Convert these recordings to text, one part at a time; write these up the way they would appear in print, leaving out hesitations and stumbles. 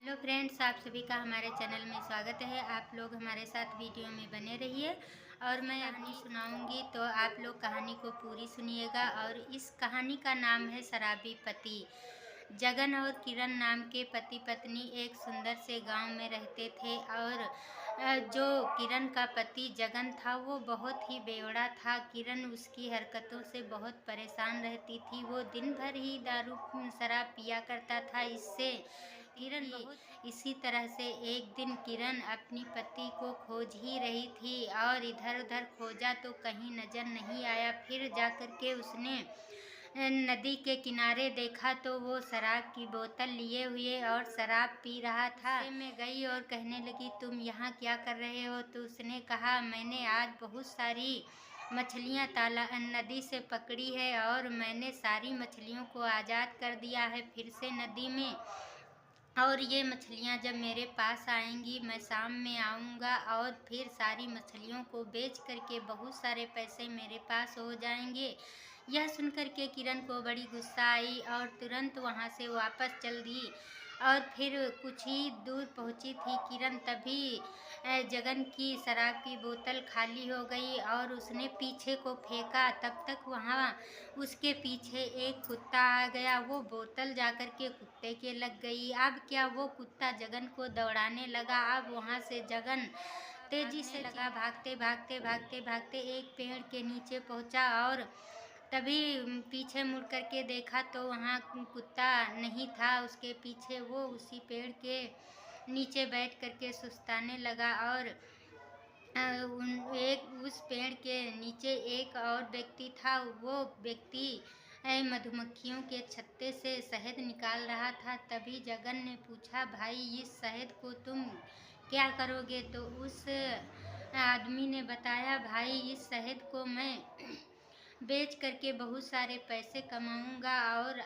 Hello friends, आप सभी का हमारे चैनल में स्वागत है। आप लोग हमारे साथ वीडियो में बने रहिए और मैं कहानी सुनाऊंगी तो आप लोग कहानी को पूरी सुनिएगा। और इस कहानी का नाम है शराबी पति। जगन और किरण नाम के पति पत्नी एक सुंदर से गांव में रहते थे। और जो किरण का पति जगन था वो बहुत ही बेवड़ा था। किरण उसकी हरकतों से बहुत परेशान रहती थी। वो दिन भर ही दारू शराब पिया करता था। इससे किरण बहुत इसी तरह से एक दिन किरण अपनी पति को खोज ही रही थी और इधर उधर खोजा तो कहीं नजर नहीं आया। फिर जाकर के उसने नदी के किनारे देखा तो वो शराब की बोतल लिए हुए और शराब पी रहा था। मैं गई और कहने लगी, तुम यहाँ क्या कर रहे हो? तो उसने कहा, मैंने आज बहुत सारी मछलियाँ नदी से पकड़ी है और मैंने सारी मछलियों को आज़ाद कर दिया है फिर से नदी में। और ये मछलियाँ जब मेरे पास आएंगी मैं शाम में आऊँगा और फिर सारी मछलियों को बेच करके बहुत सारे पैसे मेरे पास हो जाएंगे। यह सुनकर के किरण को बड़ी गुस्सा आई और तुरंत वहाँ से वापस चल दी। और फिर कुछ ही दूर पहुँची थी किरण, तभी जगन की शराब की बोतल खाली हो गई और उसने पीछे को फेंका। तब तक वहाँ उसके पीछे एक कुत्ता आ गया। वो बोतल जाकर के कुत्ते के लग गई। अब क्या, वो कुत्ता जगन को दौड़ाने लगा। अब वहाँ से जगन तेजी से लगा, भागते भागते भागते भागते एक पेड़ के नीचे पहुँचा और तभी पीछे मुड़ करके देखा तो वहाँ कुत्ता नहीं था उसके पीछे। वो उसी पेड़ के नीचे बैठ करके सुस्ताने लगा और उस पेड़ के नीचे एक और व्यक्ति था। वो व्यक्ति मधुमक्खियों के छत्ते से शहद निकाल रहा था। तभी जगन ने पूछा, भाई इस शहद को तुम क्या करोगे? तो उस आदमी ने बताया, भाई इस शहद को मैं बेच करके बहुत सारे पैसे कमाऊंगा। और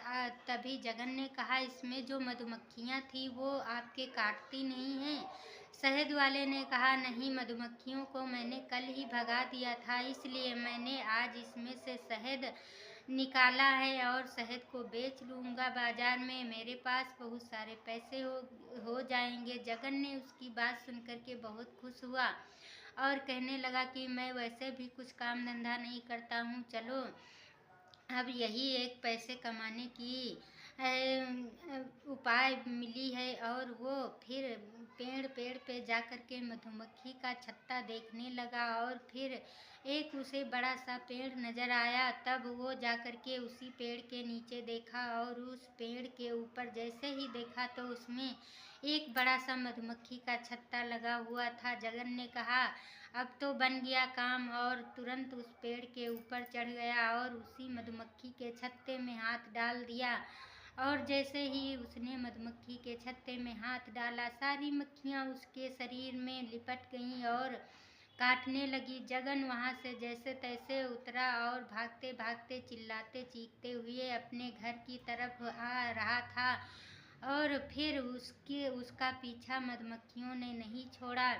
तभी जगन ने कहा, इसमें जो मधुमक्खियाँ थी वो आपके काटती नहीं हैं? शहद वाले ने कहा, नहीं, मधुमक्खियों को मैंने कल ही भगा दिया था, इसलिए मैंने आज इसमें से शहद निकाला है और शहद को बेच लूँगा बाजार में, मेरे पास बहुत सारे पैसे हो जाएंगे। जगन ने उसकी बात सुनकर के बहुत खुश हुआ और कहने लगा कि मैं वैसे भी कुछ काम धंधा नहीं करता हूँ, चलो अब यही एक पैसे कमाने की उपाय मिली है। और वो फिर पेड़ पे जा कर के मधुमक्खी का छत्ता देखने लगा और फिर एक उसे बड़ा सा पेड़ नजर आया। तब वो जा कर के उसी पेड़ के नीचे देखा और उस पेड़ के ऊपर जैसे ही देखा तो उसमें एक बड़ा सा मधुमक्खी का छत्ता लगा हुआ था। जगन ने कहा, अब तो बन गया काम, और तुरंत उस पेड़ के ऊपर चढ़ गया और उसी मधुमक्खी के छत्ते में हाथ डाल दिया। और जैसे ही उसने मधुमक्खी के छत्ते में हाथ डाला, सारी मक्खियाँ उसके शरीर में लिपट गईं और काटने लगी। जगन वहाँ से जैसे तैसे उतरा और भागते भागते चिल्लाते चीखते हुए अपने घर की तरफ आ रहा था। और फिर उसका पीछा मधुमक्खियों ने नहीं छोड़ा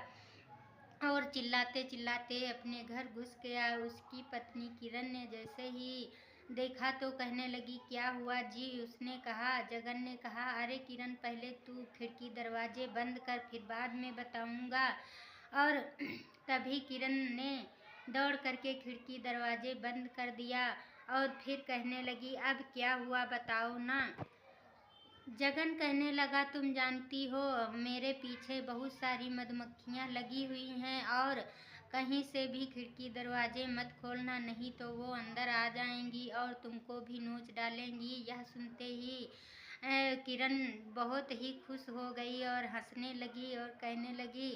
और चिल्लाते चिल्लाते अपने घर घुस गया। उसकी पत्नी किरण ने जैसे ही देखा तो कहने लगी, क्या हुआ जी? उसने कहा, जगन ने कहा, अरे किरण, पहले तू खिड़की दरवाजे बंद कर, फिर बाद में बताऊंगा। और तभी किरण ने दौड़ करके खिड़की दरवाजे बंद कर दिया और फिर कहने लगी, अब क्या हुआ बताओ ना। जगन कहने लगा, तुम जानती हो मेरे पीछे बहुत सारी मधुमक्खियाँ लगी हुई हैं और कहीं से भी खिड़की दरवाजे मत खोलना, नहीं तो वो अंदर आ जाएंगी और तुमको भी नोच डालेंगी। यह सुनते ही किरण बहुत ही खुश हो गई और हंसने लगी और कहने लगी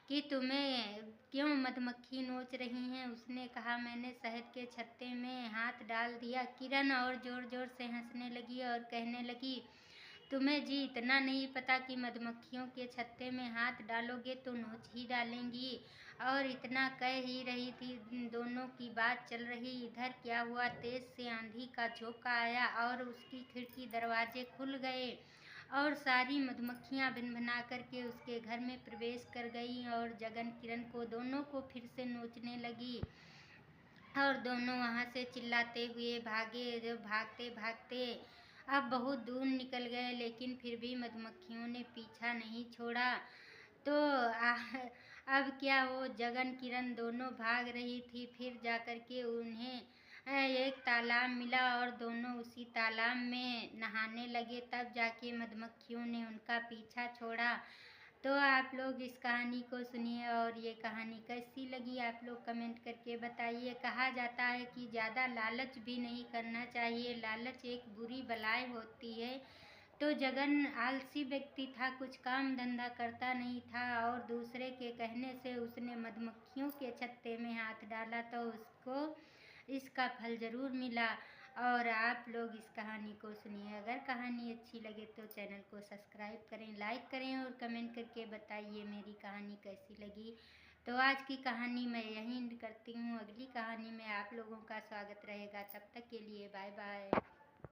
कि तुम्हें क्यों मधुमक्खी नोच रही हैं? उसने कहा, मैंने शहद के छत्ते में हाथ डाल दिया। किरण और जोर जोर से हंसने लगी और कहने लगी, तुम्हें जी इतना नहीं पता कि मधुमक्खियों के छत्ते में हाथ डालोगे तो नोच ही डालेंगी। और इतना कह ही रही थी, दोनों की बात चल रही, इधर क्या हुआ, तेज से आंधी का झोंका आया और उसकी खिड़की दरवाजे खुल गए और सारी मधुमक्खियां भिनभिना करके उसके घर में प्रवेश कर गईं और जगन किरण को दोनों को फिर से नोचने लगी। और दोनों वहाँ से चिल्लाते हुए भागे। जब भागते भागते अब बहुत दूर निकल गए, लेकिन फिर भी मधुमक्खियों ने पीछा नहीं छोड़ा। तो अब क्या, वो गगन किरण दोनों भाग रही थी। फिर जाकर के उन्हें एक तालाब मिला और दोनों उसी तालाब में नहाने लगे। तब जाके मधुमक्खियों ने उनका पीछा छोड़ा। तो आप लोग इस कहानी को सुनिए और ये कहानी कैसी लगी आप लोग कमेंट करके बताइए। कहा जाता है कि ज़्यादा लालच भी नहीं करना चाहिए, लालच एक बुरी बलाय होती है। तो जगन आलसी व्यक्ति था, कुछ काम धंधा करता नहीं था और दूसरे के कहने से उसने मधुमक्खियों के छत्ते में हाथ डाला, तो उसको इसका फल ज़रूर मिला। और आप लोग इस कहानी को सुनिए। अगर कहानी अच्छी लगे तो चैनल को सब्सक्राइब करें, लाइक करें और कमेंट करके बताइए मेरी कहानी कैसी लगी। तो आज की कहानी मैं यहीं एंड करती हूँ। अगली कहानी में आप लोगों का स्वागत रहेगा। तब तक के लिए बाय बाय।